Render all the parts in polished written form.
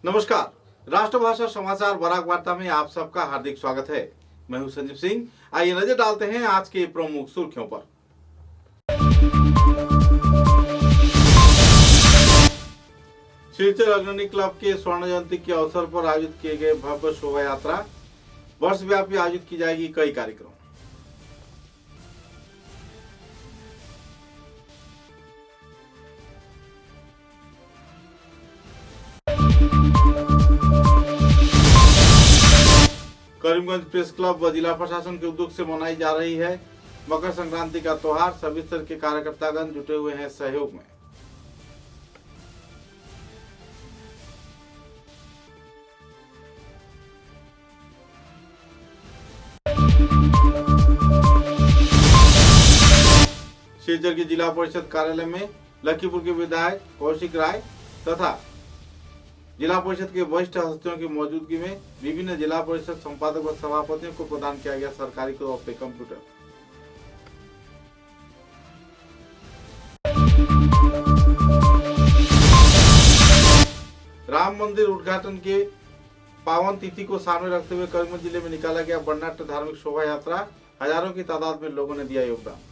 नमस्कार। राष्ट्रभाषा समाचार बराक वार्ता में आप सबका हार्दिक स्वागत है। मैं हूं संजीव सिंह। आइए नजर डालते हैं आज के प्रमुख सुर्खियों पर। सिलचर अग्रणी क्लब के स्वर्ण जयंती के अवसर पर आयोजित किए गए भव्य शोभा यात्रा। वर्ष व्यापी आयोजित की जाएगी कई कार्यक्रम। करीमगंज प्रेस क्लब व जिला प्रशासन के उद्योग से मनाई जा रही है मकर संक्रांति का त्योहार। सभी स्तर के कार्यकर्तागण जुटे हुए हैं सहयोग में। सिलचर की जिला परिषद कार्यालय में लखीपुर के विधायक कौशिक राय तथा जिला परिषद के वरिष्ठ हस्तियों की मौजूदगी में विभिन्न जिला परिषद संपादक व सभापतियों को प्रदान किया गया सरकारी तौर पे कंप्यूटर। राम मंदिर उद्घाटन के पावन तिथि को सामने रखते हुए करीमगंज जिले में निकाला गया वर्णाढ्य धार्मिक शोभा यात्रा। हजारों की तादाद में लोगों ने दिया योगदान।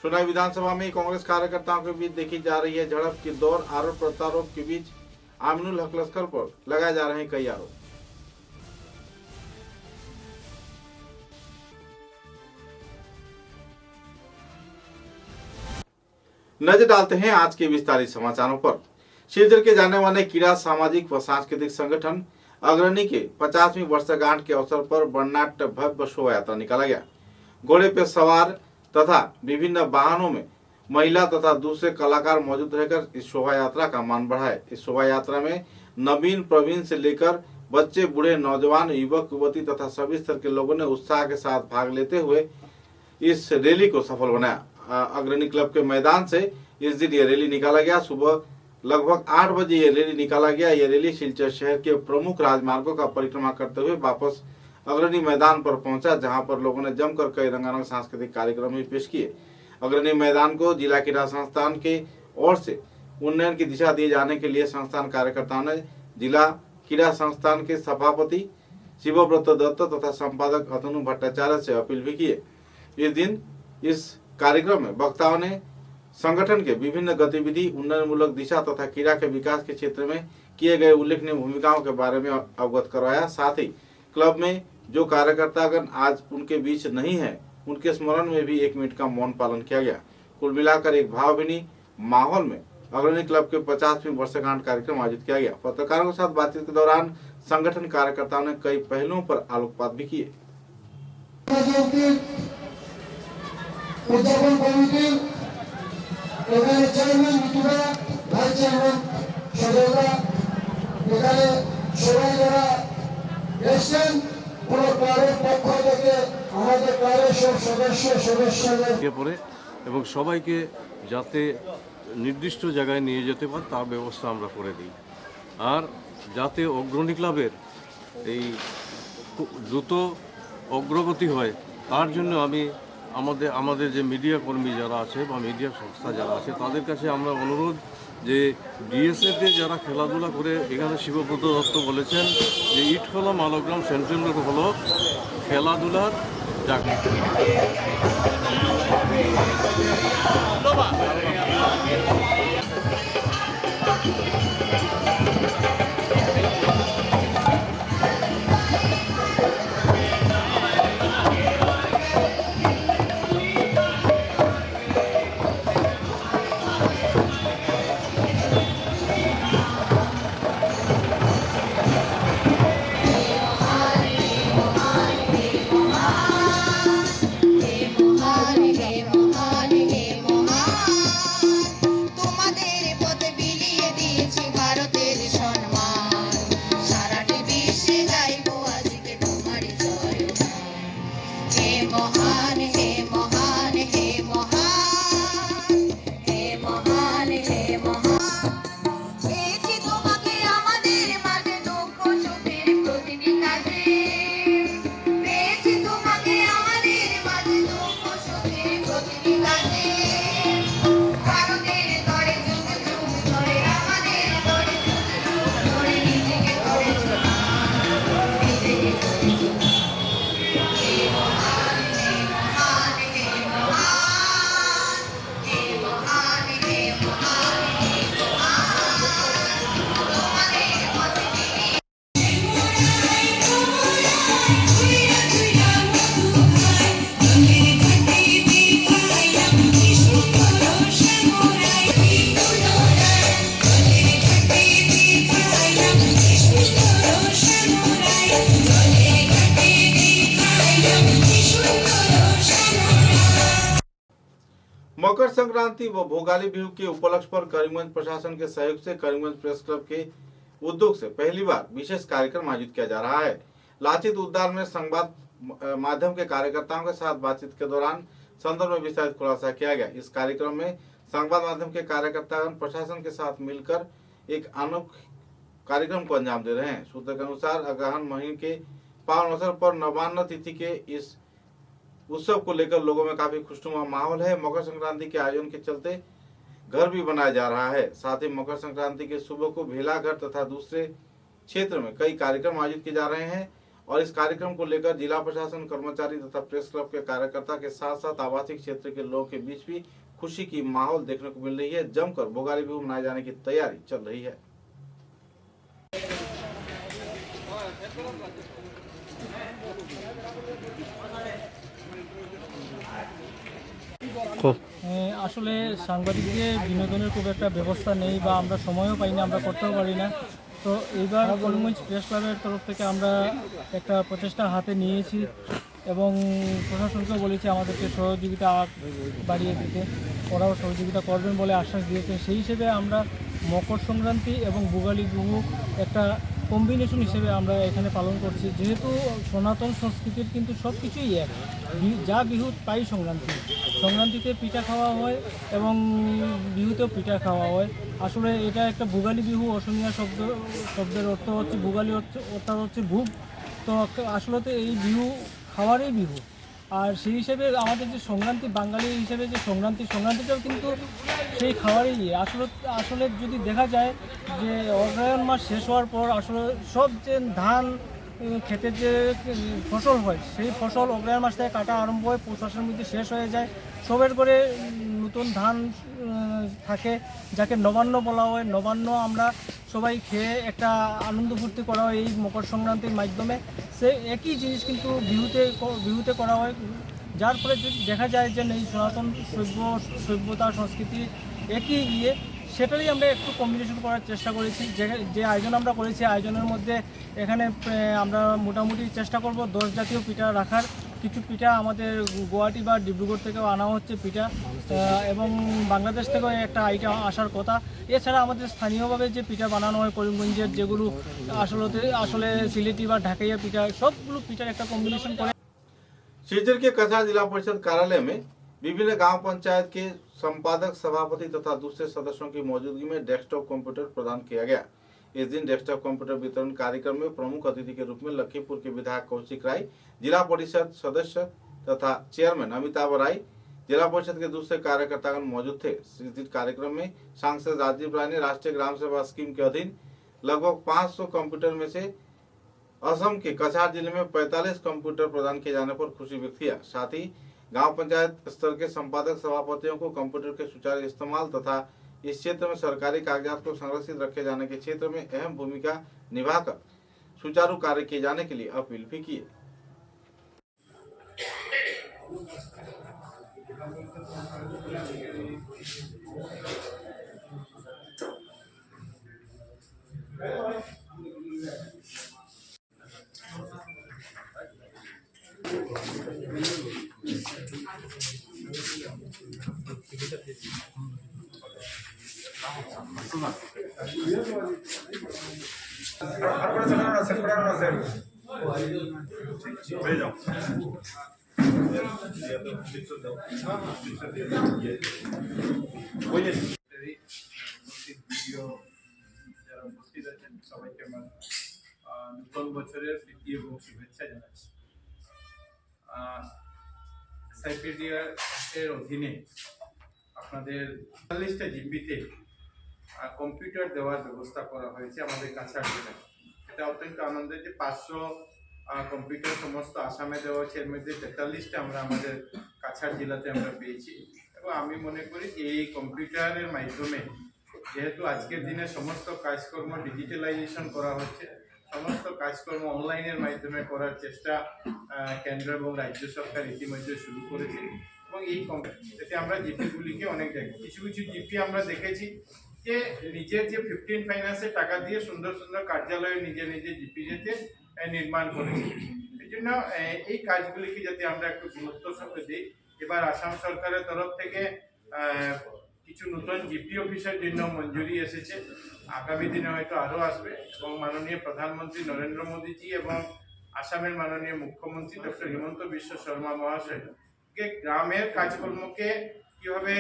सोनाई विधानसभा में कांग्रेस कार्यकर्ताओं के बीच देखी जा रही है झड़प की दौर। आरोप प्रत्यारोप के बीच आमिनुल हक लश्कर पर लगाए जा रहे हैं कई आरोप। नजर डालते हैं आज के विस्तारित समाचारों पर। सिलचर के जाने माने क्रीड़ा सामाजिक व सांस्कृतिक संगठन अग्रणी के 50वीं वर्षगांठ के अवसर पर वर्णाढ्य भव्य शोभा यात्रा निकाला गया। घोड़े पे सवार तथा विभिन्न वाहनों में महिला तथा दूसरे कलाकार मौजूद रहकर इस शोभा यात्रा का मान बढ़ाए। इस शोभा यात्रा में नवीन प्रवीण से लेकर बच्चे बूढ़े नौजवान युवक युवती तथा सभी स्तर के लोगों ने उत्साह के साथ भाग लेते हुए इस रैली को सफल बनाया। अग्रणी क्लब के मैदान से इस दिन ये रैली निकाला गया। सुबह लगभग 8 बजे ये रैली निकाला गया। ये रैली सिलचर शहर के प्रमुख राजमार्गों का परिक्रमा करते हुए वापस अग्रणी मैदान पर पहुंचा, जहां पर लोगों ने जमकर कई रंगारंग सांस्कृतिक कार्यक्रम भी पेश किए। अग्रणी मैदान को जिला क्रीड़ा संस्थान के ओर से उन्नयन की दिशा दिए जाने के लिए संस्थान कार्यकर्ताओं ने जिला क्रीड़ा संस्थान के सभापति शिवव्रत दत्त तथा संपादक अतनु भट्टाचार्य से अपील भी किए। इस दिन इस कार्यक्रम में वक्ताओं ने संगठन के विभिन्न गतिविधि, उन्नयनमूलक दिशा तथा क्रीड़ा के विकास के क्षेत्र में किए गए उल्लेखनीय भूमिकाओं के बारे में अवगत करवाया। साथ ही क्लब में जो कार्यकर्तागण आज उनके बीच नहीं है, उनके स्मरण में भी 1 मिनट का मौन पालन किया गया। कुल मिलाकर एक भावभीनी माहौल में अग्रणी क्लब के 50वीं वर्षगांठ कार्यक्रम आयोजित किया गया। पत्रकारों के साथ बातचीत के दौरान संगठन कार्यकर्ताओं ने कई पहलुओं पर आलोकपात भी किए। পরে এবং সবাইকে যাতে নির্দিষ্ট জায়গায় নিয়ে যেতে পারে তার ব্যবস্থা আমরা করে দিই। আর যাতে অগ্রণী ক্লাবের এই দ্রুত অগ্রগতি হয় তার জন্য আমি আমাদের যে মিডিয়া কর্মী যারা আছে বা মিডিয়া সংস্থা যারা আছে তাদের কাছে আমরা অনুরোধ যে ডিএসএতে যারা খেলাধুলা করে, এখানে শিবব্রত দত্ত বলেছেন যে ইটখোলা মালগ্রাম সেন্ট্রাল রোড হলো খেলাধুলার জায়গা। তোমার मकर संक्रांति व भोगाली बिहू के उपलक्ष्य पर करीमगंज प्रशासन के सहयोग से करीमगंज प्रेस क्लब के उद्योग से पहली बार विशेष कार्यक्रम आयोजित किया जा रहा है। लाचित उद्यान में संवाद माध्यम के कार्यकर्ताओं के साथ बातचीत के दौरान संदर्भ में विस्तारित खुलासा किया गया। इस कार्यक्रम में संवाद माध्यम के कार्यकर्तागण प्रशासन के साथ मिलकर एक अनोखे कार्यक्रम को अंजाम दे रहे हैं। सूत्र के अनुसार अग्रहण महीने के पावन अवसर पर नवान्न तिथि के इस उत्सव को लेकर लोगों में काफी खुशनुमा माहौल है। मकर संक्रांति के आयोजन के चलते घर भी बनाया जा रहा है। साथ ही मकर संक्रांति के सुबह को भेलाघर तथा दूसरे क्षेत्र में कई कार्यक्रम आयोजित किए जा रहे हैं और इस कार्यक्रम को लेकर जिला प्रशासन, कर्मचारी तथा प्रेस क्लब के कार्यकर्ता के साथ साथ आवासीय क्षेत्र के लोगों के बीच भी खुशी की माहौल देखने को मिल रही है। जमकर भोगाली बिहू मनाए जाने की तैयारी चल रही है। আসলে সাংবাদিকদের বিনোদনের খুব একটা ব্যবস্থা নেই বা আমরা সময়ও পাই না, আমরা করতেও পারি না। তো এইবার করিমগঞ্জ প্রেস ক্লাবের তরফ থেকে আমরা একটা প্রচেষ্টা হাতে নিয়েছি এবং প্রশাসনকেও বলেছি আমাদেরকে সহযোগিতা বাড়িয়ে দিতে। ওরাও সহযোগিতা করবেন বলে আশ্বাস দিয়েছেন। সেই হিসেবে আমরা মকর সংক্রান্তি এবং ভোগালী বিহু একটা কম্বিনেশন হিসেবে আমরা এখানে পালন করছি। যেহেতু সনাতন সংস্কৃতির কিন্তু সব কিছুই এক, যা বিহু তাই সংক্রান্তি। সংক্রান্তিতে পিঠা খাওয়া হয় এবং বিহুতেও পিঠা খাওয়া হয়। আসলে এটা একটা ভোগালী বিহু, অসমীয়া শব্দের অর্থ হচ্ছে ভোগালী, অর্থাৎ হচ্ছে ভোগ। তো আসলে তো এই বিহু খাওয়ারই বিহু। আর সেই হিসেবে আমাদের যে সংক্রান্তি, বাঙালি হিসেবে যে সংক্রান্তিটাও কিন্তু সেই খাওয়ারই। আসলে যদি দেখা যায় যে অগ্রহায়ণ মাস শেষ হওয়ার পর আসলে সব যে ধান ক্ষেতের যে ফসল হয় সেই ফসল অগ্রহায়ণ মাস থেকে কাটা আরম্ভ হয়, পৌষ মাসের মধ্যে শেষ হয়ে যায়। সবের করে নতুন ধান থাকে, যাকে নবান্ন বলা হয়। নবান্ন আমরা সবাই খেয়ে একটা আনন্দ ফুর্তি করা হয় এই মকর সংক্রান্তির মাধ্যমে। সে একই জিনিস কিন্তু বিহুতে করা হয়, যার ফলে যদি দেখা যায় যে এই সনাতন সভ্যতা সংস্কৃতি একই ইয়ে, সেটারই আমরা একটু কম্বিনেশন করার চেষ্টা করেছি। যে আয়োজন আমরা করেছি, আয়োজনের মধ্যে এখানে আমরা মোটামুটি চেষ্টা করব 10 জাতীয় পিঠা রাখার। কিছু পিঠা আমাদের গুয়াহাটি বা ডিব্রুগড় থেকেও আনা হচ্ছে পিঠা, এবং বাংলাদেশ থেকেও একটা আইটেম আসার কথা। এছাড়া আমাদের স্থানীয়ভাবে যে পিঠা বানানো হয় করিমগঞ্জের, যেগুলো আসলে সিলেটি বা ঢাকাইয়া পিঠা, সবগুলো পিঠার একটা কম্বিনেশন করে। शिवचर के कछार जिला परिषद कार्यालय में विभिन्न गांव पंचायत के संपादक, सभापति तथा दूसरे सदस्यों की मौजूदगी में डेस्कटॉप कंप्यूटर प्रदान किया गया। इस दिन डेस्कटॉप कंप्यूटर वितरण कार्यक्रम में प्रमुख अतिथि के रूप में लखीमपुर के विधायक कौशिक राय, जिला परिषद सदस्य तथा चेयरमैन अमिताभ राय, जिला परिषद के दूसरे कार्यकर्तागण मौजूद थे। इस कार्यक्रम में सांसद राजीव राय ने राष्ट्रीय ग्राम सेवा स्कीम के अधीन लगभग 500 कंप्यूटर में से असम के कछार जिले में 45 कंप्यूटर प्रदान किए जाने पर खुशी व्यक्त किया। साथ ही गांव पंचायत स्तर के संपादक, सभापतियों को कंप्यूटर के सुचारू इस्तेमाल तथा इस क्षेत्र में सरकारी कागजात को संरक्षित रखे जाने के क्षेत्र में अहम भूमिका निभाकर सुचारू कार्य किए जाने के लिए अपील भी की। সবাইকে আমার নতুন বছরের প্রীতি এবং শুভেচ্ছা জানাচ্ছি। সাইপেডিয়ার অধীনে আপনাদের ৪০টা জিপিতে কম্পিউটার দেওয়ার ব্যবস্থা করা হয়েছে আমাদের কাছাড় জেলায়। এটা অত্যন্ত আনন্দের যে 500 কম্পিউটার সমস্ত আসামে দেওয়া হচ্ছে, এর মধ্যে 43টা আমরা আমাদের কাছাড় জেলাতে আমরা পেয়েছি। এবং আমি মনে করি এই কম্পিউটারের মাধ্যমে যেহেতু আজকের দিনে সমস্ত কাজকর্ম ডিজিটালাইজেশন করা হচ্ছে, সমস্ত কাজকর্ম অনলাইনের মাধ্যমে করার চেষ্টা কেন্দ্র এবং রাজ্য সরকার ইতিমধ্যে শুরু করেছে। এবং এই এতে আমরা জিপিগুলিকে অনেক দেখি, কিছু কিছু জিপি আমরা দেখেছি যে নিজের যে 15 ফাইন্যান্সের টাকা দিয়ে সুন্দর সুন্দর কার্যালয়ে নিজে নিজে জিপি যেতে নির্মাণ করেছে। এই জন্য এই কাজগুলিকে যাতে আমরা একটু গুরুত্ব সাথে দিই। এবার আসাম সরকারের তরফ থেকে কিছু নতুন জিপি অফিসের জন্য মঞ্জুরি এসেছে, আগামী দিনে হয়তো আরও আসবে এবং মাননীয় প্রধানমন্ত্রী নরেন্দ্র মোদীজি এবং আসামের মাননীয় মুখ্যমন্ত্রী ডক্টর হিমন্ত বিশ্ব শর্মা মহাশয়কে গ্রামের কাজকর্মকে কিভাবে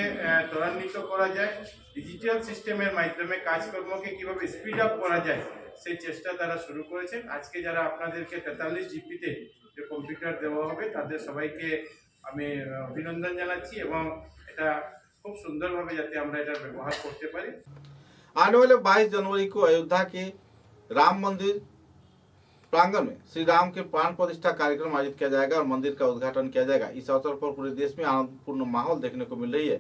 ত্বরান্বিত করা যায়, ডিজিটাল সিস্টেমের মাধ্যমে কাজকর্মকে কিভাবে স্পিড আপ করা যায় সেই চেষ্টা তারা শুরু করেছেন। আজকে যারা আপনাদেরকে 43 জিপিতে যে কম্পিউটার দেওয়া হবে তাদের সবাইকে আমি অভিনন্দন জানাচ্ছি এবং এটা খুব সুন্দরভাবে যাতে আমরা এটা ব্যবহার করতে পারি। आने वाले 22 जनवरी को अयोध्या के राम मंदिर प्रांगण में श्री राम के प्राण प्रतिष्ठा कार्यक्रम आयोजित किया जाएगा और मंदिर का उद्घाटन किया जाएगा। इस अवसर पर पूरे देश में आनंदपूर्ण माहौल देखने को मिल रही है।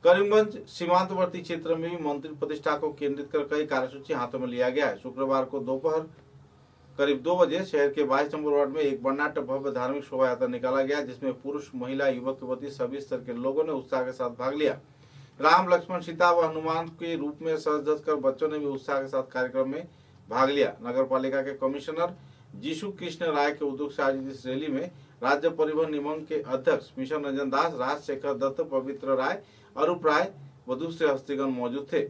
करीमगंज सीमांतवर्ती क्षेत्र में भी मंदिर प्रतिष्ठा को केंद्रित कर कई कार्यसूची हाथों में लिया गया है। शुक्रवार को दोपहर करीब 2 बजे शहर के 22 नंबर वार्ड में एक वर्णाढ्य भव्य धार्मिक शोभा यात्रा निकाला गया, जिसमें पुरुष, महिला, युवक, युवती सभी स्तर के लोगों ने उत्साह के साथ भाग लिया। राम, लक्ष्मण, सीता व हनुमान के रूप में सज धज कर बच्चों ने भी उत्साह के साथ कार्यक्रम में भाग लिया। नगर पालिका के कमिश्नर जीशु कृष्ण राय के उद्योग से आयोजित इस रैली में राज्य परिवहन निगम के अध्यक्ष मिशन रंजन दास, राजशेखर दत्त, पवित्र राय, अरूप राय व दूसरे हस्तीगण मौजूद थे।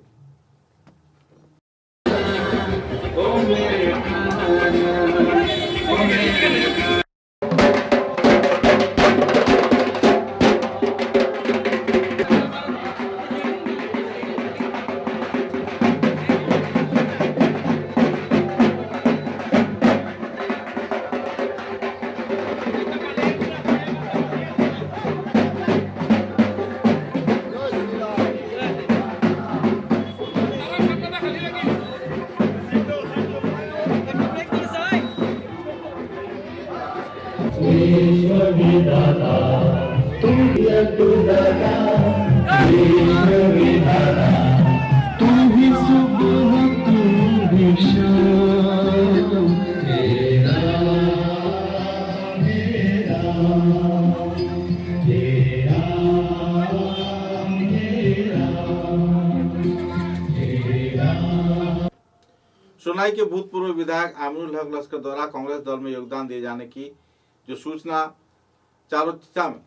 सोनाई के भूतपूर्व विधायक आमिनुल हक लश्कर द्वारा कांग्रेस दल में योगदान दिए जाने की जो सूचना चारों दिशा में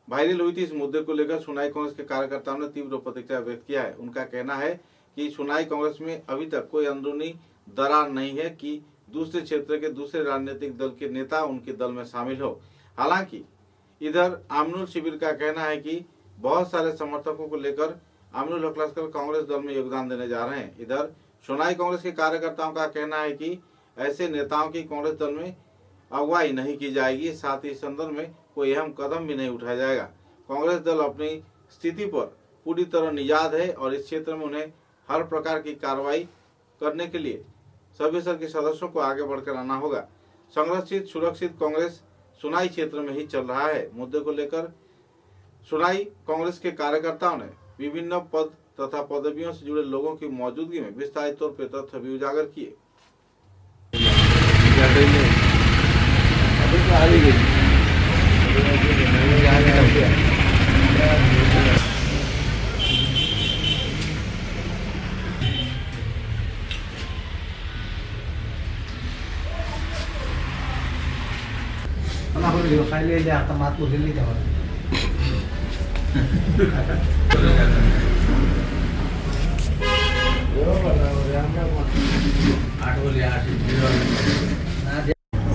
वायरल हुई थी, इस मुद्दे को लेकर सोनाई कांग्रेस के कार्यकर्ताओं ने तीव्र प्रतिक्रिया व्यक्त किया है। उनका कहना है कि सोनाई कांग्रेस में अभी तक कोई अंदरूनी दरार नहीं है कि दूसरे क्षेत्र के दूसरे राजनीतिक दल के नेता उनके दल में शामिल हो। हालांकि इधर आमिनुल शिविर का कहना है कि बहुत सारे समर्थकों को लेकर आमिनुल हक लश्कर कांग्रेस दल में योगदान देने जा रहे हैं। इधर सोनाई कांग्रेस के कार्यकर्ताओं का कहना है कि ऐसे नेताओं की कांग्रेस दल में अगुवाई नहीं की जाएगी, साथ ही इस संदर्भ में कोई अहम कदम भी नहीं उठाया जाएगा। कांग्रेस दल अपनी स्थिति पर पूरी तरह निजात है और इस क्षेत्र में उन्हें हर प्रकार की कार्रवाई करने के लिए सभी स्तर के सदस्यों को आगे बढ़कर आना होगा। संरक्षित सुरक्षित कांग्रेस सोनाई क्षेत्र में ही चल रहा है। मुद्दे को लेकर सोनाई कांग्रेस के कार्यकर्ताओं ने विभिन्न पद तथा पदवियों से जुड़े लोगों की मौजूदगी में विस्तारित तौर पर तथ्य भी उजागर किए।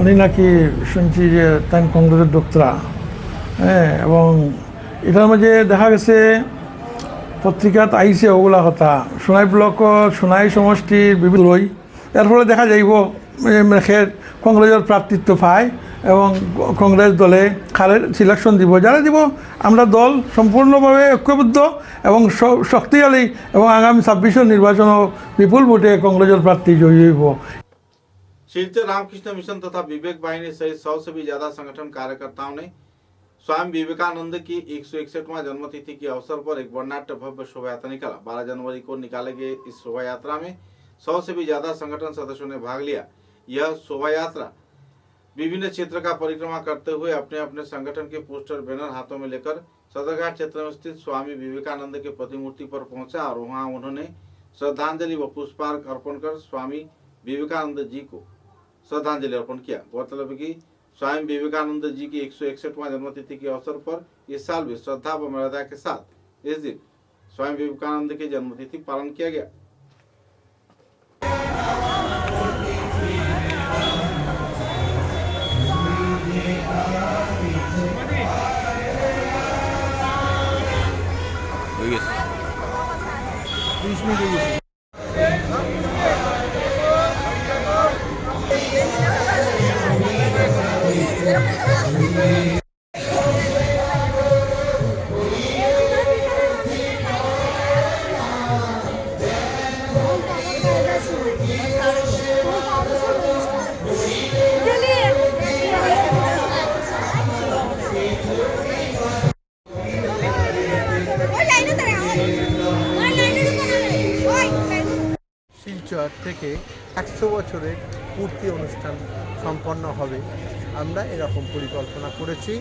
উনি নাকি শুনছি যে তাই কংগ্রেসের ডোক্তরা, হ্যাঁ, এবং এটার মাঝে দেখা গেছে পত্রিকাত আইছে ওগুলা কথা সোনাই ব্লক সোনাই সমষ্টির বিভিন্ন লই, এর ফলে দেখা যাইব মেখের কংগ্রেসের প্রার্থিত্ব পায় এবং কংগ্রেস দলে খালের সিলেকশন দিব, যারা দিব আমরা দল সম্পূর্ণভাবে ঐক্যবদ্ধ এবং শক্তিশালী এবং আগামী 26 নির্বাচনও বিপুল ভোটে কংগ্রেসের প্রার্থী জয়ী হইব। शिवचर रामकृष्ण मिशन तथा विवेक वाहिनी सहित 100 से भी ज्यादा संगठन कार्यकर्ताओं ने स्वामी विवेकानंद की 161वां जन्मतिथि के अवसर पर एक वर्णाढ्य भव्य शोभा यात्रा निकाला। 12 जनवरी को निकाले गए इस शोभा यात्रा में 100 से भी ज्यादा संगठन सदस्यों ने भाग लिया। यह शोभा यात्रा विभिन्न क्षेत्र का परिक्रमा करते हुए अपने अपने संगठन के पोस्टर बैनर हाथों में लेकर सदरघाट क्षेत्र में स्थित स्वामी विवेकानंद के प्रतिमूर्ति पर पहुंचा और वहां उन्होंने श्रद्धांजलि व पुष्पार्घ अर्पण कर स्वामी विवेकानंद जी को श्रद्धांजलि अर्पण किया। गौरतलब है कि स्वामी विवेकानंद जी की 161वां जन्मतिथि के अवसर पर इस साल भी श्रद्धा व मर्यादा के साथ इस दिन स्वामी विवेकानंद की जन्मतिथि पालन किया गया। শিলচর থেকে 100 বছরের পূর্তি অনুষ্ঠান সম্পন্ন হবে। আমরা এরকম পরিকল্পনা করেছি।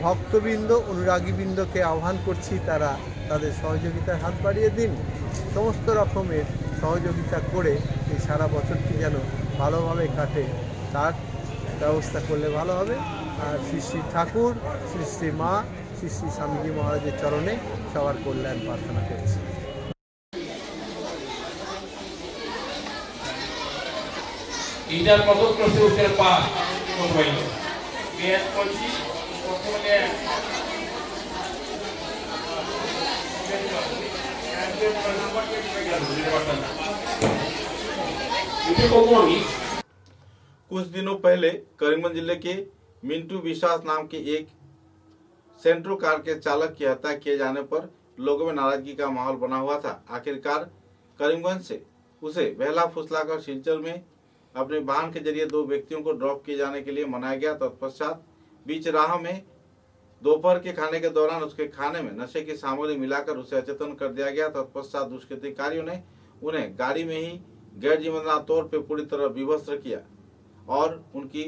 ভক্তবৃন্দ অনুরাগীবৃন্দকে আহ্বান করছি তারা তাদের সহযোগিতার হাত বাড়িয়ে দিন। সমস্ত রকমের সহযোগিতা করে এই সারা বছরটি যেন ভালোভাবে কাটে তার ব্যবস্থা করলে ভালো হবে। আর শ্রী শ্রী ঠাকুর, শ্রী শ্রী মা, শ্রী শ্রী স্বামীজি মহারাজের চরণে সবার কল্যাণ প্রার্থনা করছি। ইটার কত প্রশ্ন উত্তর পাস কত হইল বিএস করছি প্রথমে कुछ दिनों पहले करीमगंज जिले के मिंटू विश्वास नाम के एक सेंट्रो कार के चालक की हत्या किए जाने पर लोगों में नाराजगी का माहौल बना हुआ था। आखिरकार करीमगंज से उसे बहला फुसलाकर सिलचर में अपने वाहन के जरिए 2 व्यक्तियों को ड्रॉप किए जाने के लिए मनाया गया। तत्पश्चात बीच राह में दोपहर के खाने के दौरान उसके खाने में नशे की सामग्री मिलाकर उसे अचेतन कर दिया गया। तत्पश्चात दुष्कृतिकारियों ने उन्हें गाड़ी में ही गैर जिम्मेदार तौर पर पूरी तरह विवस्त्र किया और उनकी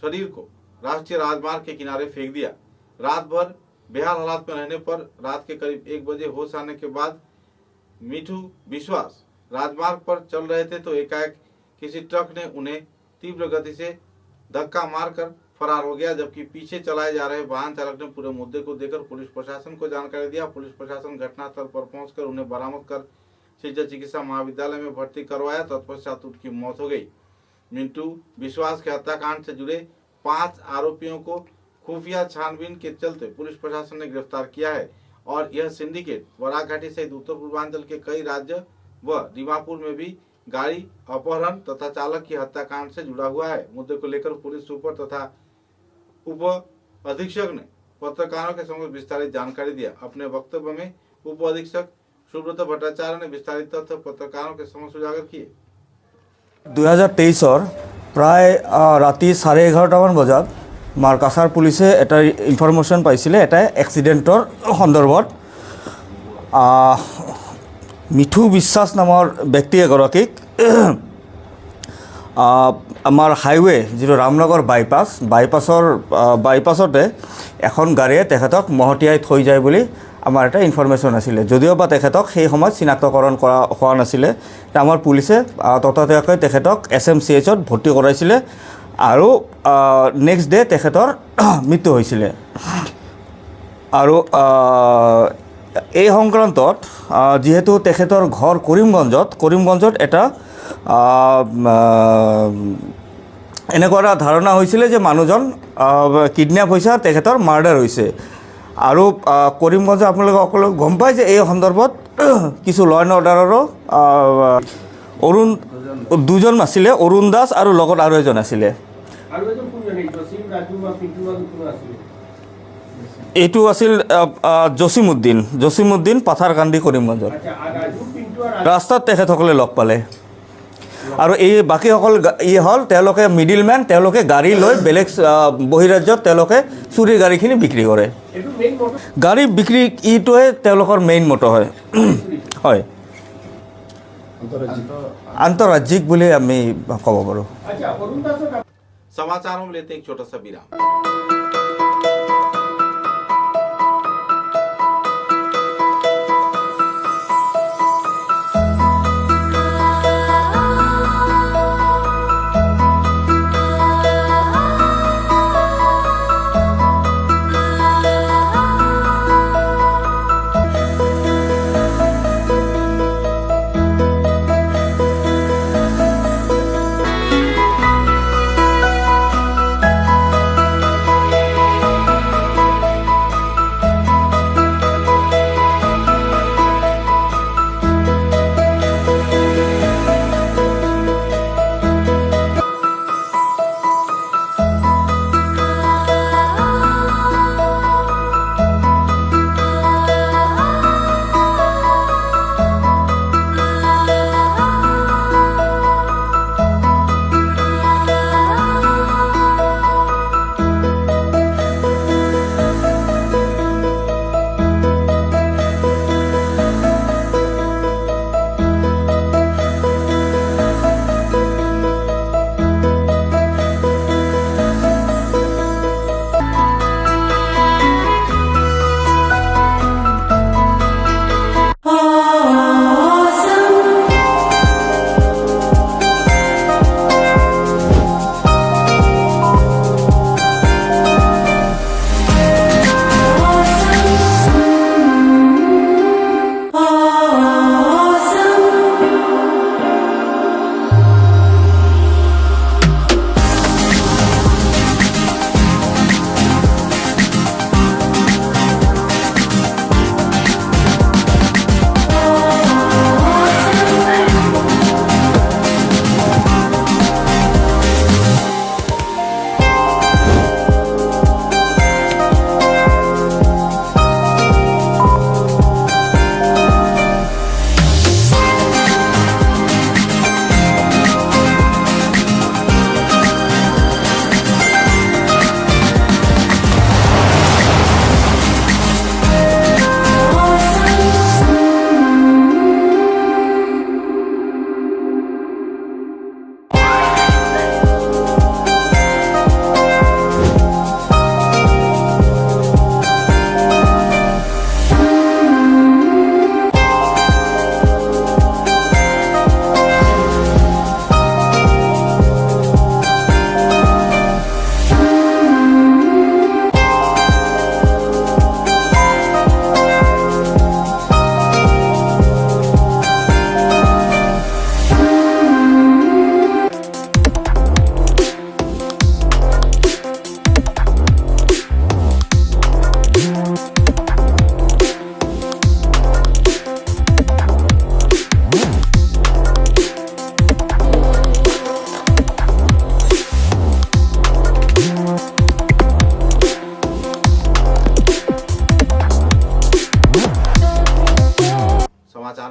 शरीर को राष्ट्रीय राजमार्ग के किनारे फेंक दिया। रात भर बेहाल हालात में रहने पर रात के करीब 1 बजे होश आने के बाद मिठू विश्वास राजमार्ग पर चल रहे थे तो एकाएक किसी ट्रक ने उन्हें तीव्र गति से धक्का मारकर फरार हो गया, जबकि पीछे चलाए जा रहे वाहन चालक ने पूरे मुद्दे को देखकर पुलिस प्रशासन को जानकारी दिया। पुलिस प्रशासन घटनास्थल पर पहुंचकर उन्हें बरामद कर सिलचर चिकित्सा महाविद्यालय में भर्ती करवाया। तत्पश्चात उनकी मौत हो गई। मिंटू विश्वास के हत्याकांड से जुड़े 5 आरोपियों को खुफिया छानबीन के चलते पुलिस प्रशासन ने गिरफ्तार किया है और यह सिंडिकेट बराघाटी सहित उत्तर पूर्वांचल के कई राज्य व दीमापुर में भी गाड़ी अपहरण तथा चालक की हत्याकांड से जुड़ा हुआ है। मुद्दे को लेकर पुलिस सुपर तथा उप अधीक्षक ने पत्रकारों के समक्ष विस्तारित जानकारी दिया। अपने वक्तव्य में उप अधीक्षक सुब्रत भट्टाचार्य ने विस्तारित तथ्य पत्रकारों के समक्ष उजागर किए। 2023 प्राय राति 11:30 बजात मार्कासार पुलिसे এটা ইনফরমেশন পাইছিলে এটা এক্সিডেন্টৰ সন্দৰ্ভত মিঠু বিশ্বাস নামৰ ব্যক্তি এগৰাকীক আমাৰ হাইৱে যিটো ৰামনগৰ বাইপাছতে এখন গাড়ীয়ে তেখেতক মহতিয়াই থৈ যায় বুলি আমাৰ এটা ইনফৰমেশ্যন আছিলে। যদিও বা তেখেতক সেই সময়ত চিনাক্তকৰণ কৰা হোৱা নাছিলে, আমাৰ পুলিচে ততাতৈয়াকৈ তেখেতক SMCHত ভৰ্তি কৰাইছিলে আৰু নেক্সট ডে তেখেতৰ মৃত্যু হৈছিলে। আৰু এই সংক্ৰান্তত যেহেতু তেখেতৰ ঘৰ কৰিমগঞ্জত এটা এনেকুৱা এটা ধাৰণা হৈছিলে যে মানুহজন কিডনেপ হৈছে আৰু তেখেতৰ মাৰ্ডাৰ হৈছে। আৰু কৰিমগঞ্জ আপোনালোকে সকলোৱে গম পায় যে এই সন্দৰ্ভত কিছু ল এণ্ড অৰ্ডাৰৰো দুজন আছিলে, অৰুণ দাস আৰু লগত আৰু এজন আছিলে। এইটো আছিল জছিমুদ্দিন পাথাৰকান্দি কৰিমগঞ্জত। ৰাস্তাত তেখেতসকলে লগ পালে আৰু এই বাকীসকল হ'ল তেওঁলোকে মিডিলমেন, তেওঁলোকে গাড়ী লৈ বেলেগ বহিৰাজ্যত তেওঁলোকে চুৰিৰ গাড়ীখিনি বিক্ৰী কৰে। গাড়ী বিক্ৰী ইটোৱে তেওঁলোকৰ মেইন মটো হয়। হয়, আন্তঃৰাজ্যিক বুলি আমি ক'ব পাৰোঁ। समाचारों में लेते हैं एक छोटा सा विराम।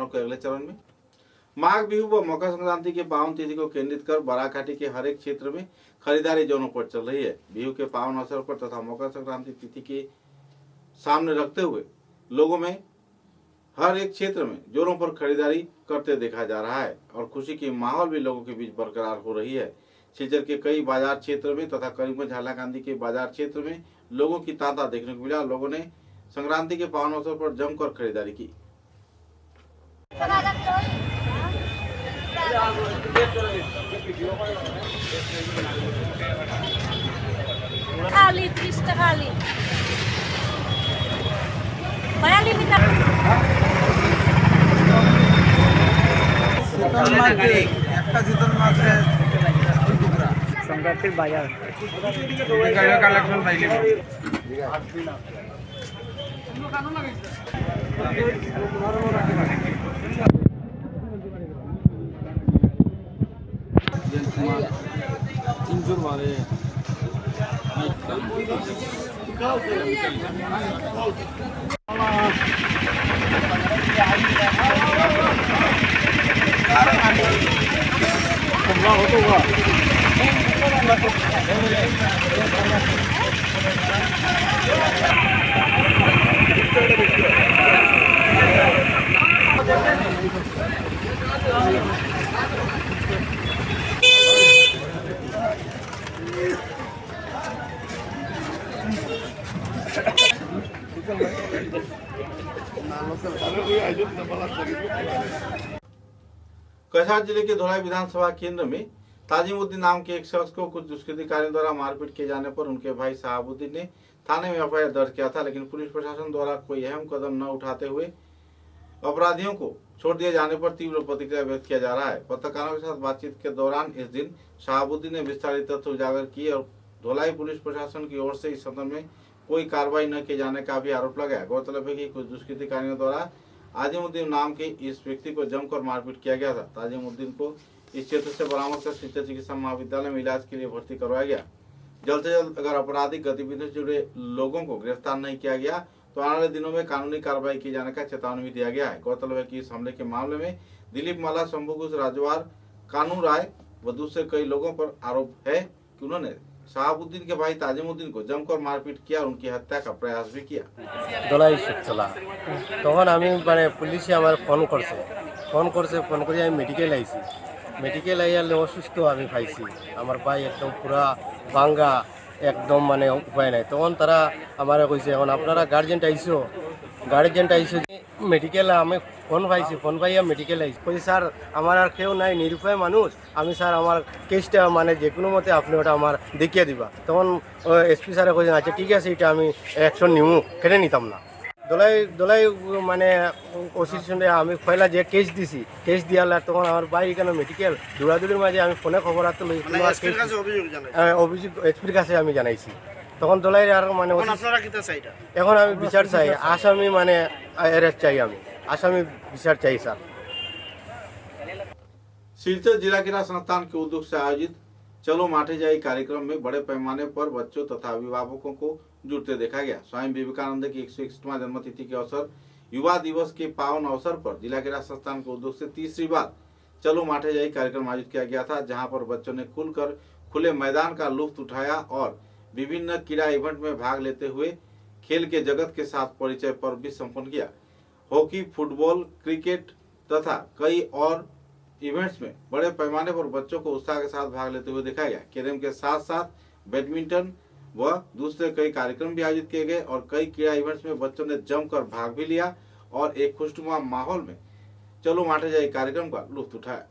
खबरों के अगले चरण में। माघ बिहू व मकर संक्रांति के पावन तिथि को केंद्रित कर बराकाठी के हर एक क्षेत्र में खरीदारी जोरों पर चल रही है। बिहू के पावन अवसर पर तथा मकर संक्रांति तिथि के सामने रखते हुए लोगों में हर एक क्षेत्र में जोरों पर खरीदारी करते देखा जा रहा है और खुशी की माहौल भी लोगों के बीच बरकरार हो रही है। सिलचर के कई बाजार क्षेत्र में तथा करीबन झालाकांदी के बाजार क्षेत्र में लोगों की तांता देखने को मिला। लोगों ने संक्रांति के पावन अवसर पर जमकर खरीदारी की। खाली 30 টাকা খালি বায়ালি মিটার একটা শীতল মাছে সংক্রান্তির বাজার কালেকশন পাইলে कछार जिले के धोलाई विधानसभा केंद्र में ताजिमुद्दीन नाम के एक शख्स को कुछ दुष्कृतिकारियों द्वारा मारपीट किए जाने पर उनके भाई शहाबुद्दीन ने थाने में एफआईआर दर्ज किया था, लेकिन पुलिस प्रशासन द्वारा कोई अहम कदम न उठाते हुए अपराधियों को छोड़ दिए जाने पर तीव्र प्रतिक्रिया व्यक्त किया जा रहा है। पत्रकारों के साथ बातचीत के दौरान इस दिन शहाबुद्दीन ने विस्तारित तथ्य उजागर किए और धोलाई पुलिस प्रशासन की ओर से इस संदर्भ में कोई कार्रवाई न किए जाने का भी आरोप लगाया। गौरतलब है कि कुछ दुष्कृतिकारियों द्वारा आजिमुद्दीन नाम के इस व्यक्ति को जमकर मारपीट किया गया था। ताजिमुद्दीन को इस क्षेत्र से बरामद कर सिलचर चिकित्सा महाविद्यालय में इलाज के लिए भर्ती करवाया गया। जल्द से जल्द अगर आपराधिक गतिविधियों से जुड़े लोगों को गिरफ्तार नहीं किया गया तो आने वाले दिनों में कानूनी कार्रवाई किए जाने का चेतावनी भी दिया गया है। गौरतलब है कि इस हमले के मामले में दिलीप माला, शंभू घोष, राजवार, कानू राय व दूसरे कई लोगों पर आरोप है कि उन्होंने शहाबुद्दीन के भाई ताजिमुद्दीन को जमकर मारपीट किया और उनकी हत्या का प्रयास भी किया। দলাই চলা তখন আমি মানে পুলিশে আমার ফোন করে আমি মেডিকেল আইছি। মেডিকেল আইয়ালে অসুস্থ আমি পাইছি, আমার ভাই একদম পুরা ভাঙ্গা, একদম মানে উপায় নাই। তখন তারা আমার কইছে এখন আপনারা গার্জেন্ট আইসো মেডিকেল। আমি ফোন পাইয়া মেডিকেল আইসি। কই স্যার আমার আর কেউ নাই, নিরুপায় মানুষ আমি, স্যার আমার কেসটা মানে যে কোনো মতে আপনি ওটা আমার দেখিয়ে দিবা। তখন এসপি স্যারে কইছেন আচ্ছা ঠিক আছে, এটা আমি অ্যাকশন নিমু, কেটে নিতাম না। দোলাই মানে ওসির সঙ্গে আমি পয়লা যে কেস দিছি, কেস দিয়ালে তখন আমার ভাই এখানে মেডিকেল দৌড়াদৌড়ির মাঝে আমি ফোনে খবর আসতে অভিযোগ এসপির কাছে আমি জানাইছি। তখন দোলাই আর মানে এখন আমি বিচার চাই, আসামি মানে অ্যারেস্ট চাই, আমি আসামি বিচার চাই স্যার। सिलचर जिला क्रीड़ा संस्थान के उद्योग से आयोजित चलो माठे जाई कार्यक्रम में बड़े पैमाने पर बच्चों तथा अभिभावकों को जुड़ते देखा गया। स्वामी विवेकानंद की 161वां जन्मतिथि के अवसर युवा दिवस के पावन अवसर पर जिला क्रीड़ा संस्थान के उद्योग से तीसरी बार चलो माठे जाई कार्यक्रम आयोजित किया गया था, जहां पर बच्चों ने खुलकर खुले मैदान का लुत्फ उठाया और विभिन्न क्रीड़ा इवेंट में भाग लेते हुए खेल के जगत के साथ परिचय पर्व भी संपन्न किया। हॉकी, फुटबॉल, क्रिकेट तथा कई और इवेंट्स में बड़े पैमाने पर बच्चों को उत्साह के साथ भाग लेते हुए देखा गया। कैरम के साथ साथ बैडमिंटन व दूसरे कई कार्यक्रम भी आयोजित किए गए और कई क्रीड़ा इवेंट्स में बच्चों ने जमकर भाग भी लिया और एक खुशनुमा माहौल में चलो माठे जाए कार्यक्रम का लुत्फ उठाया।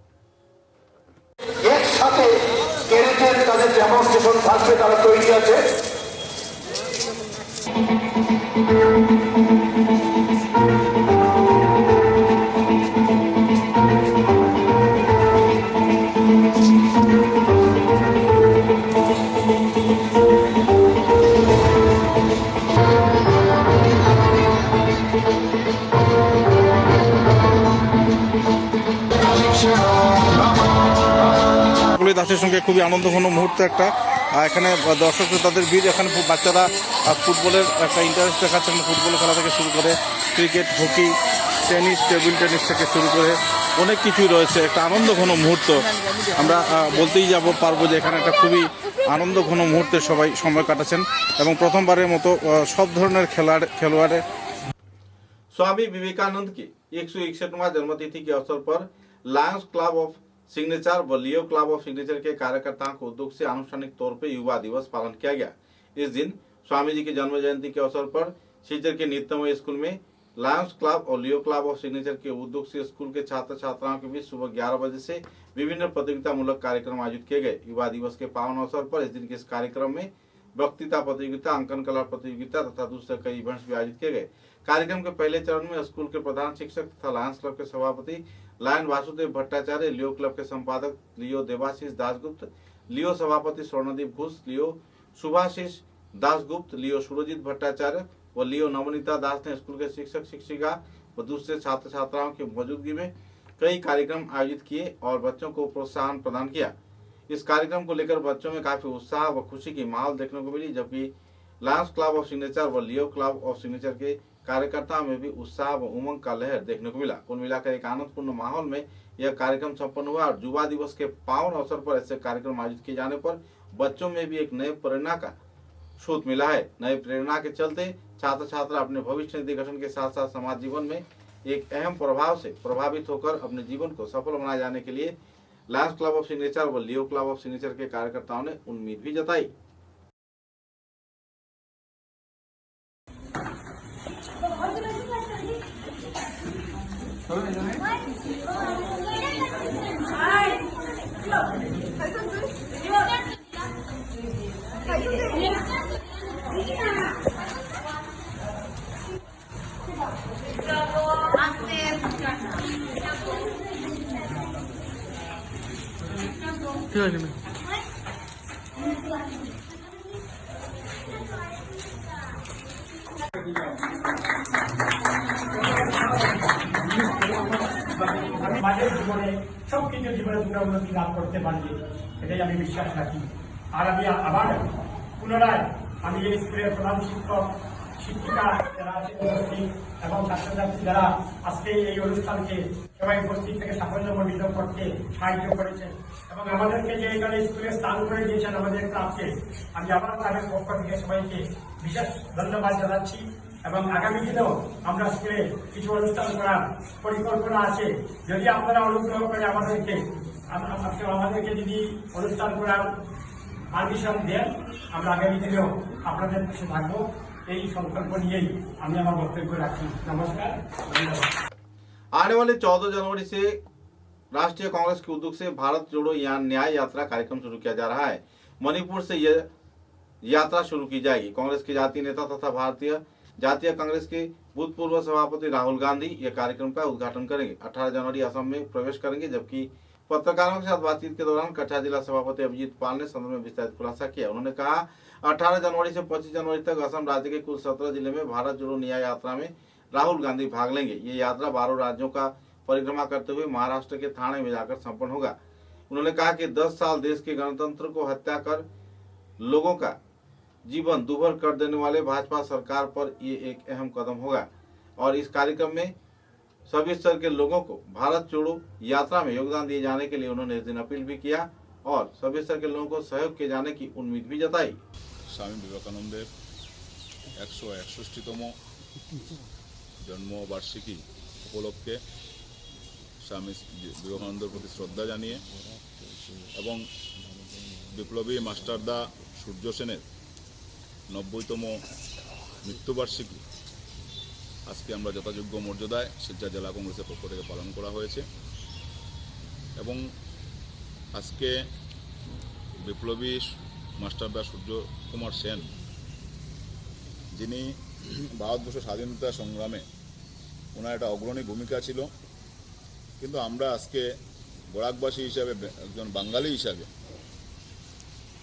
দাসের সঙ্গে খুবই আনন্দঘন মুহূর্ত একটা। এখানে দর্শক তাদের ভিড়, এখানে বাচ্চারা ফুটবলের একটা ইন্টারেস্ট দেখাচ্ছে। ফুটবল খেলা থেকে শুরু করে cricket, hockey tennis, table tennis থেকে শুরু করে অনেক কিছুই রয়েছে। একটা আনন্দ ঘন মুহূর্ত আমরা বলতেই পারবো যে এখানে একটা খুবই আনন্দ ঘন মুহূর্তে সবাই সময় কাটাচ্ছেন এবং প্রথমবারের মতো সব ধরনের খেলোয়াড়ে। स्वामी विवेकानंद की 161वां जन्मतिथि के अवसर पर लायंस क्लब ऑफ सिग्नेचर व लियो क्लब ऑफ सिग्नेचर के कार्यकर्ताओं को उद्योग से आनुষ্ঠাनिक तौर पर युवा दिवस पालन किया गया। इस दिन स्वामी जी की जन्म जयंती के अवसर पर शिलचर के नित्यमय स्कूल में लायंस क्लब और लियो क्लब ऑफ सिग्नेचर के उद्योग से स्कूल के छात्र छात्राओं के बीच सुबह 11 बजे से विभिन्न प्रतियोगिता मूलक कार्यक्रम आयोजित किए गए। युवा दिवस के पावन अवसर पर इस दिन के इस कार्यक्रम में वक्तृता प्रतियोगिता, अंकन कला प्रतियोगिता तथा दूसरे कई इवेंट्स भी आयोजित किए गए। कार्यक्रम के पहले चरण में स्कूल के प्रधान शिक्षक तथा लायंस क्लब के सभापति लायन वासुदेव भट्टाचार्य, लियो क्लब के संपादक लियो देवाशीष दासगुप्त, लियो सभापति स्वर्णदीप घोष, लियो सुभाशीष दासगुप्त, लियो सुरजीत भट्टाचार्य व लियो नवनीता दास ने स्कूल के शिक्षक शिक्षिका व दूसरे छात्र छात्राओं की मौजूदगी में कई कार्यक्रम आयोजित किए और बच्चों को प्रोत्साहन प्रदान किया। इस कार्यक्रम को लेकर बच्चों में काफी उत्साह व खुशी की माहौल देखने को मिली, जबकि लायंस क्लब ऑफ सिग्नेचर व लियो क्लब ऑफ सिग्नेचर के कार्यकर्ताओं में भी उत्साह व उमंग का लहर देखने को मिला। कुल मिलाकर एक आनंदपूर्ण माहौल में यह कार्यक्रम संपन्न हुआ और युवा दिवस के पावन अवसर पर ऐसे कार्यक्रम आयोजित किए जाने पर बच्चों में भी एक नए प्रेरणा का स्रोत मिला है। नए प्रेरणा के चलते छात्र छात्रा अपने भविष्य निधि गठन के साथ साथ समाज जीवन में एक अहम प्रभाव से प्रभावित होकर अपने जीवन को सफल बनाए जाने के लिए लायंस क्लब ऑफ सिग्नेचर व लियो क्लब ऑफ सिग्नेचर के कार्यकर्ताओं ने उम्मीद भी जताई। আমাদের জীবনে সব কিছু জীবনে তোমরা উন্নতি লাভ করতে পারবে, এটাই আমি বিশ্বাস রাখি। আর আমি আবার পুনরায় আমি এই স্কুলের প্রধান শিক্ষক শিক্ষিকা যারা আছেন উপস্থিত এবং ছাত্রছাত্রী যারা আজকে এই অনুষ্ঠানকে সবাই উপস্থিত থেকে সাফল্যমণ্ডিত করতে সাহায্য করেছেন এবং আমাদেরকে যে এখানে স্কুলে স্থান করে দিয়েছেন আমাদের ক্লাবকে, আমি আবার ক্লাবের পক্ষ থেকে সবাইকে বিশেষ ধন্যবাদ জানাচ্ছি। এবং আগামী দিনেও আমরা স্কুলে কিছু অনুষ্ঠান করার পরিকল্পনা আছে। যদি আপনারা অনুগ্রহ করে আমাদেরকে যদি অনুষ্ঠান করার পারমিশন দেন, আমরা আগামী দিনেও আপনাদের পাশে থাকবো। এই সংকল্প নিয়েই আমি আমার বক্তব্য রাখি। নমস্কার, ধন্যবাদ। आने वाले 14 जनवरी से राष्ट्रीय कांग्रेस के उद्योग से भारत जोड़ो न्याय यात्रा कार्यक्रम शुरू किया जा रहा है। मणिपुर से यह यात्रा शुरू की जाएगी। कांग्रेस के जातीय नेता तथा भारतीय जातीय कांग्रेस के भूतपूर्व सभापति राहुल गांधी यह कार्यक्रम का उद्घाटन करेंगे। 18 जनवरी असम में प्रवेश करेंगे, जबकि पत्रकारों के साथ बातचीत के दौरान कठा जिला सभापति अभिजीत पाल ने सदन में विस्तारित खुलासा किया। उन्होंने कहा 18 जनवरी से 25 जनवरी तक असम राज्य के कुल 17 जिले में भारत जोड़ो न्याय यात्रा में राहुल गांधी भाग लेंगे। ये यात्रा 12 राज्यों का परिक्रमा करते हुए महाराष्ट्र के थाने में जाकर संपन्न होगा। उन्होंने कहा कि 10 साल देश के गणतंत्र को हत्या कर लोगों का जीवन दुभर कर देने वाले भाजपा सरकार पर ये एक अहम कदम होगा और इस कार्यक्रम में सभी स्तर के लोगों को भारत जोड़ो यात्रा में योगदान दिए जाने के लिए उन्होंने इस दिन अपील भी किया और सभी स्तर के लोगों को सहयोग किए जाने की उम्मीद भी जताई। स्वामी विवेकानंदेर 161तम जन्मबार्षिकी उपलक्षे स्वामी विवेकानंदर प्रति श्रद्धा जानिए एवं विप्लबी मास्टारदा सूर्य सेनेर 90तम मृत्युबार्षिकी आज के আমরা যথাযোগ্য মর্যাদায় শিলচর জেলা কংগ্রেসের পক্ষ থেকে পালন করা হয়েছে এবং আজকে বিপ্লবী মাস্টারদা সূর্য কুমার সেন যিনি ভারতবর্ষ স্বাধীনতা সংগ্রামে ওনার একটা অগ্রণী ভূমিকা ছিল, কিন্তু আমরা আজকে বরাকবাসী হিসাবে একজন বাঙালি হিসাবে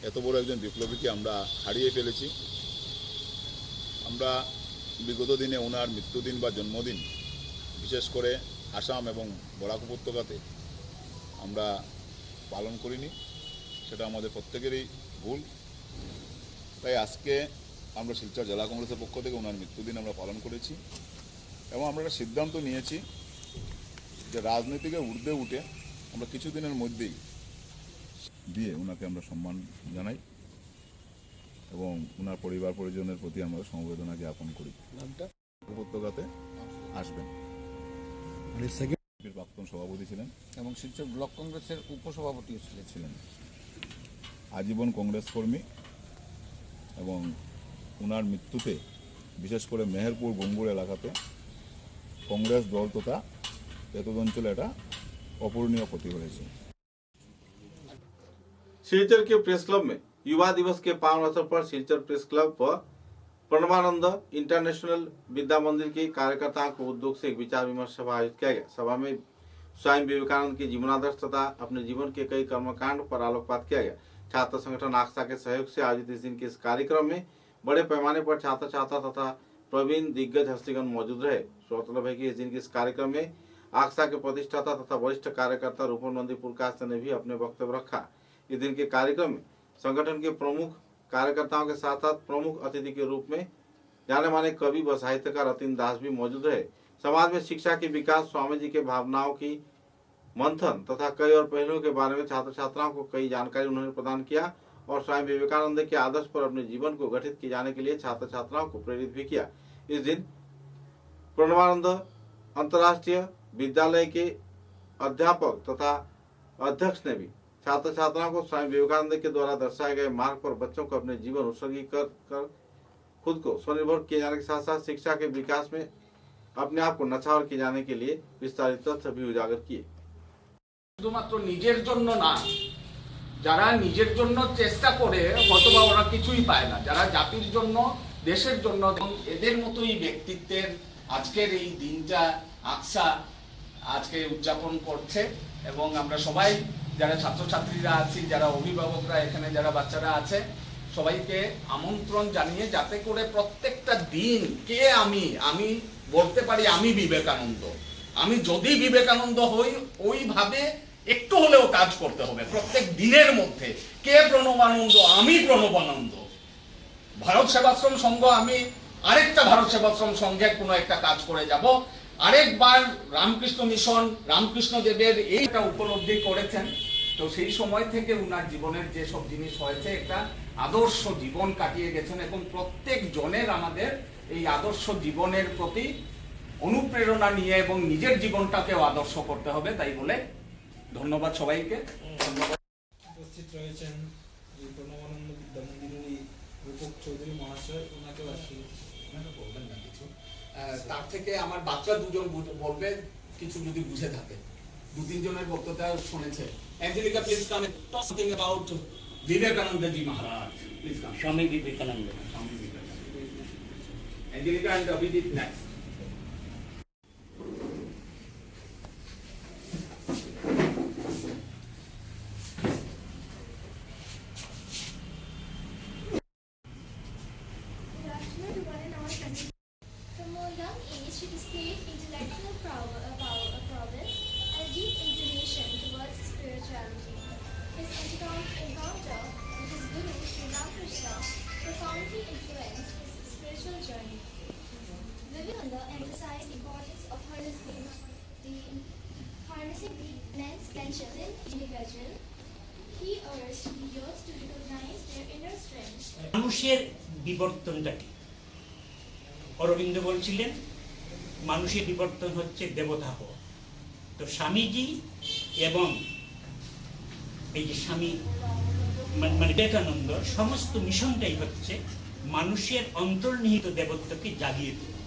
এত বড় একজন বিপ্লবীকে আমরা হারিয়ে ফেলেছি। আমরা বিগত দিনে ওনার মৃত্যুদিন বা জন্মদিন বিশেষ করে আসাম এবং বরাক উপত্যকাতে আমরা পালন করিনি, সেটা আমাদের প্রত্যেকেরই ভুল। তাই আজকে আমরা শিলচর জেলা কংগ্রেসের পক্ষ থেকে ওনার মৃত্যুদিন আমরা পালন করেছি এবং আমরা একটা সিদ্ধান্ত নিয়েছি যে রাজনীতিকে ঊর্ধ্বে উঠে আমরা কিছুদিনের মধ্যেই দিয়ে ওনাকে আমরা সম্মান জানাই এবং ওনার পরিবার পরিজনের প্রতি আমরা সমবেদনা জ্ঞাপন করি। উপত্যকাতে আসবেন। প্রাক্তন সভাপতি ছিলেন এবং শিলচর ব্লক কংগ্রেসের উপসভাপতি ছিলেন। আজীবন কংগ্রেস কর্মী এবং ওনার মৃত্যুতে বিশেষ করে মেহেরপুর গম্বুর এলাকাতে কংগ্রেস দল তথা এতদ অঞ্চলে একটা अपूर्णीय क्षति हुई। सिलचर के प्रेस क्लब में युवा दिवस के पावन अवसर पर सिलचर प्रेस क्लब व प्रणवानंद इंटरनेशनल विद्या मंदिर के कार्यकर्ताओं को उद्योग से एक विचार विमर्श सभा आयोजित किया गया। सभा में स्वामी विवेकानंद के जीवनादर्श तथा अपने जीवन के कई कर्मकांड पर आलोकपात किया गया। छात्र संगठन आक्सा के सहयोग से आयोजित इस दिन के इस कार्यक्रम में बड़े पैमाने पर छात्र छात्रा तथा प्रवीण दिग्गज हस्तीगण मौजूद रहे। गौरतलब है कि इस दिन के इस कार्यक्रम में आक्सा के प्रतिष्ठाता तथा वरिष्ठ कार्यकर्ता रूपन नंदी पुरकाश ने भी अपने वक्तव्य रखा। इस दिन के कार्यक्रम में संगठन के प्रमुख कार्यकर्ताओं के साथ साथ प्रमुख अतिथि के रूप में जाने माने कवि व साहित्यकार अतीन दास भी मौजूद रहे। समाज में शिक्षा के विकास, स्वामी जी के भावनाओं की मंथन तथा कई और पहलुओं के बारे में छात्र छात्राओं को कई जानकारी उन्होंने प्रदान किया और स्वामी विवेकानंद के आदर्श पर अपने जीवन को गठित किए जाने के लिए छात्र छात्राओं को प्रेरित भी किया। इस दिन प्रणवानंद अंतर्राष्ट्रीय विद्यालय के अध्यापक तथा अध्यक्ष ने भी छात्र छात्राओं को स्वामी विवेकानंद के द्वारा दर्शाए गए मार्ग पर बच्चों को अपने जीवन उत्सर्गीकृत कर खुद को स्वनिर्भर किए जाने के साथ साथ शिक्षा के विकास में अपने आप को नछावर किए जाने के लिए विस्तारित तथ्य भी उजागर किए। শুধুমাত্র নিজের জন্য না, যারা নিজের জন্য চেষ্টা করে হয়তোবা ওরা কিছুই পায় না, যারা জাতির জন্য দেশের জন্য এদের মতোই ব্যক্তিত্বের আজকের এই দিনটা আকসা আজকে উদযাপন করছে এবং আমরা সবাই যারা ছাত্রছাত্রীরা আছি, যারা অভিভাবকরা এখানে যারা বাচ্চারা আছে সবাইকে আমন্ত্রণ জানিয়ে যাতে করে প্রত্যেকটা দিন কে আমি বলতে পারি আমি বিবেকানন্দ, আমি যদি বিবেকানন্দ হই ওইভাবে একটু হলেও কাজ করতে হবে প্রত্যেক দিনের মধ্যে। কে প্রণবানন্দ? আমি প্রণবানন্দ। ভারত সেবাশ্রম সংঘ, আমি আরেকটা ভারত সেবাশ্রম সংঘের কোনো একটা কাজ করে যাব। আরেকবার রামকৃষ্ণ মিশন, রামকৃষ্ণ দেবের এইটা উপলব্ধি করেছেন। তো সেই সময় থেকে উনার জীবনের যে সব জিনিস হয়েছে একটা আদর্শ জীবন কাটিয়ে গেছেন এবং প্রত্যেক জনের আমাদের এই আদর্শ জীবনের প্রতি অনুপ্রেরণা নিয়ে এবং নিজের জীবনটাকেও আদর্শ করতে হবে। তাই বলে ধন্যবাদ সবাইকে। উপস্থিত রয়েছেন প্রণবানন্দ বিদ্যা মন্দিরের রূপক চৌধুরী মহাশয়, ওনাকে বলবেন না কিছু? তার থেকে আমার বাচ্চা দুজন বলবে কিছু যদি বুঝে থাকে। দু তিনজনের বক্তৃতা শুনেছে। Angelica please come talk something about Vivekananda ji Maharaj. Please come. Swami Vivekananda. Angelica and Abhijit next. মানুষের বিবর্তনটা কি? অরবিন্দ বলছিলেন মানুষের বিবর্তন হচ্ছে দেবতা হওয়া। তো স্বামীজি এবং এই যে স্বামী মানে বিবেকানন্দ সমস্ত মিশনটাই হচ্ছে মানুষের অন্তর্নিহিত দেবত্বকে জাগিয়ে তোলা।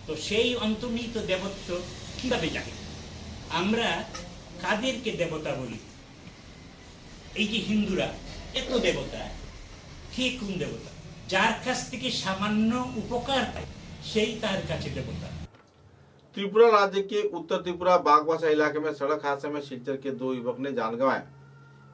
তো সেই অন্তর্নিহিত দেবত্ব কিভাবে জাগে? আমরা কাদেরকে দেবতা বলি? এই যে হিন্দুরা এত দেবতা, কে কোন দেবতা? যার কাছ থেকে सामान्य उपकार पाए সেই তার কাছে দেবতা। त्रिपुरा राज्य के उत्तर त्रिपुरा बागवासा इलाके में सड़क हादसे में सिलचर के 2 युवक ने जान गंवाया।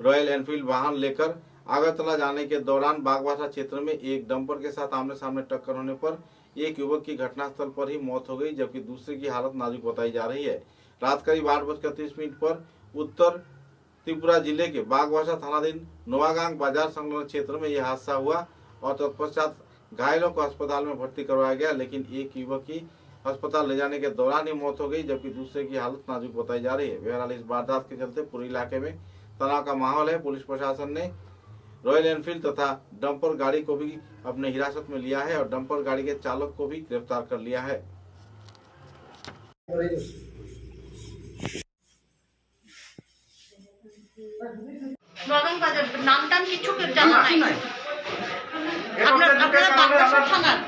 रॉयल एनफील्ड वाहन लेकर आगरतला जाने के दौरान बागवासा क्षेत्र में एक डंपर के साथ आमने सामने टक्कर होने पर एक युवक की घटनास्थल पर ही मौत हो गई, जबकि दूसरे की हालत नाजुक बताई जा रही है। रात करीब 8:30 पर उत्तर त्रिपुरा जिले के बागवासा थानाधीन नोवागांग बाजार संलग्न क्षेत्र में यह हादसा हुआ और तत्पश्चात घायलों को अस्पताल में भर्ती करवाया गया, लेकिन एक युवक की अस्पताल ले जाने के दौरान ही मौत हो गई, जबकि दूसरे की हालत नाजुक बताई जा रही है। बहरहाल इस वारदात के चलते पूरे इलाके में तनाव का माहौल है। पुलिस प्रशासन ने रॉयल एनफील्ड तथा डंपर गाड़ी को भी अपने हिरासत में लिया है और डंपर गाड़ी के चालक को भी गिरफ्तार कर लिया है। নাম টাম কিছু জানা নাই। আপনারা বাগবাসা থানার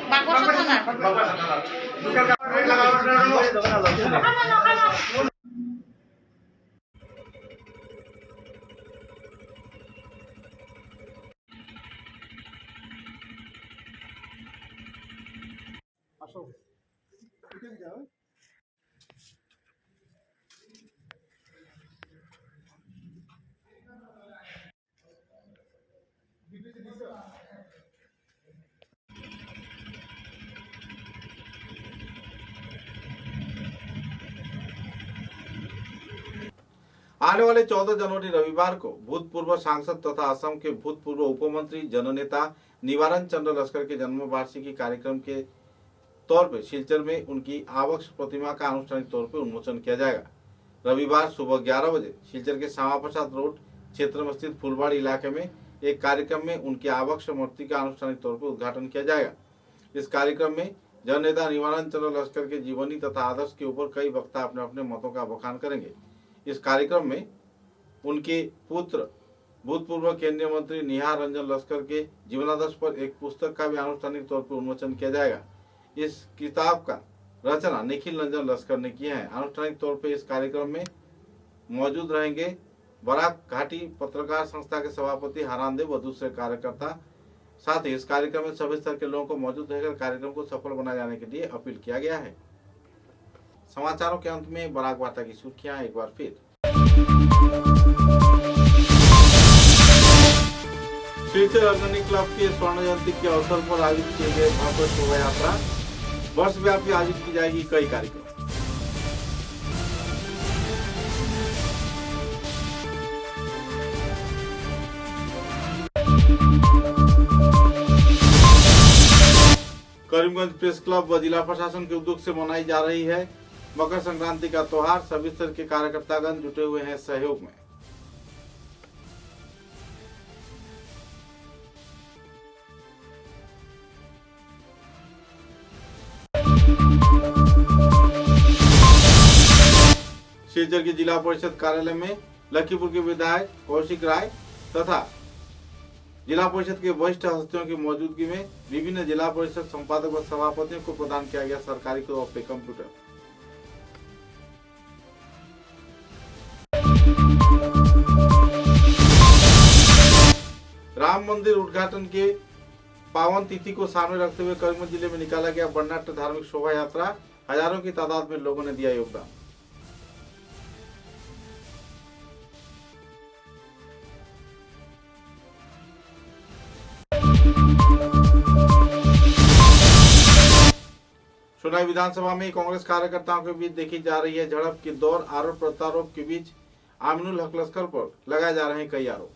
आने वाले 14 जनवरी रविवार को भूतपूर्व सांसद तथा असम के भूतपूर्व उपमंत्री जननेता निवारण चंद्र लस्कर के जन्म वार्षिकी कार्यक्रम के तौर पर शिलचर में उनकी आवक्ष प्रतिमा का आनुष्ठानिक तौर पर उन्मोचन किया जाएगा। रविवार सुबह 11 बजे शिलचर के श्यामा प्रसाद रोड क्षेत्र में स्थित फुलबाड़ी इलाके में एक कार्यक्रम में उनकी आवक्ष मूर्ति का आनुष्ठानिक तौर पर उद्घाटन किया जाएगा। इस कार्यक्रम में जननेता निवारण चंद्र लस्कर के जीवनी तथा आदर्श के ऊपर कई वक्ता अपने अपने मतों का बखान करेंगे। इस कार्यक्रम में उनके पुत्र भूतपूर्व केंद्रीय मंत्री निहार रंजन लस्कर के जीवनादर्श पर एक पुस्तक का भी आनुष्ठानिक तौर पर उन्मोचन किया जाएगा। इस किताब का रचना निखिल रंजन लस्कर ने किया है। आनुष्ठानिक तौर पर इस कार्यक्रम में मौजूद रहेंगे बराक घाटी पत्रकार संस्था के सभापति हरानदेव व दूसरे कार्यकर्ता। साथ ही इस कार्यक्रम में सभी स्तर के लोगों को मौजूद रहकर कार्यक्रम को सफल बनाए जाने के लिए अपील किया गया है। समाचारों के अंत में बराक वार्ता की सुर्खियां एक बार फिर। शिलचर अग्रणी क्लब के स्वर्ण जयंती के अवसर पर आयोजित किए गए भव्य शोभा यात्रा। वर्ष व्यापी आयोजित की जाएगी कई कार्यक्रम। करीमगंज प्रेस क्लब व जिला प्रशासन के उद्योग से मनाई जा रही है मकर संक्रांति का त्योहार। सभी स्तर के कार्यकर्तागण जुटे हुए हैं सहयोग में। शिलचर की जिला परिषद कार्यालय में लखीपुर के विधायक कौशिक राय तथा जिला परिषद के वरिष्ठ हस्तियों की मौजूदगी में विभिन्न जिला परिषद संपादक व सभापतियों को प्रदान किया गया सरकारी तौर पर कंप्यूटर। राम मंदिर उद्घाटन के पावन तिथि को सामने रखते हुए करीमगंज जिले में निकाला गया वर्णाढ्य धार्मिक शोभा यात्रा। हजारों की तादाद में लोगों ने दिया योगदान। सोनाई विधानसभा में कांग्रेस कार्यकर्ताओं के बीच देखी जा रही है झड़प की दौर। आरोप प्रत्यारोप के बीच आमिनुल हक लस्कर पर लगाए जा रहे हैं कई आरोप।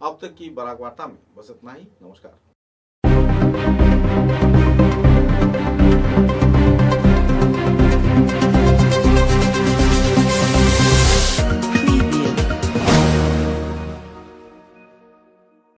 अब तक की बराक वार्ता में बस इतना ही। नमस्कार।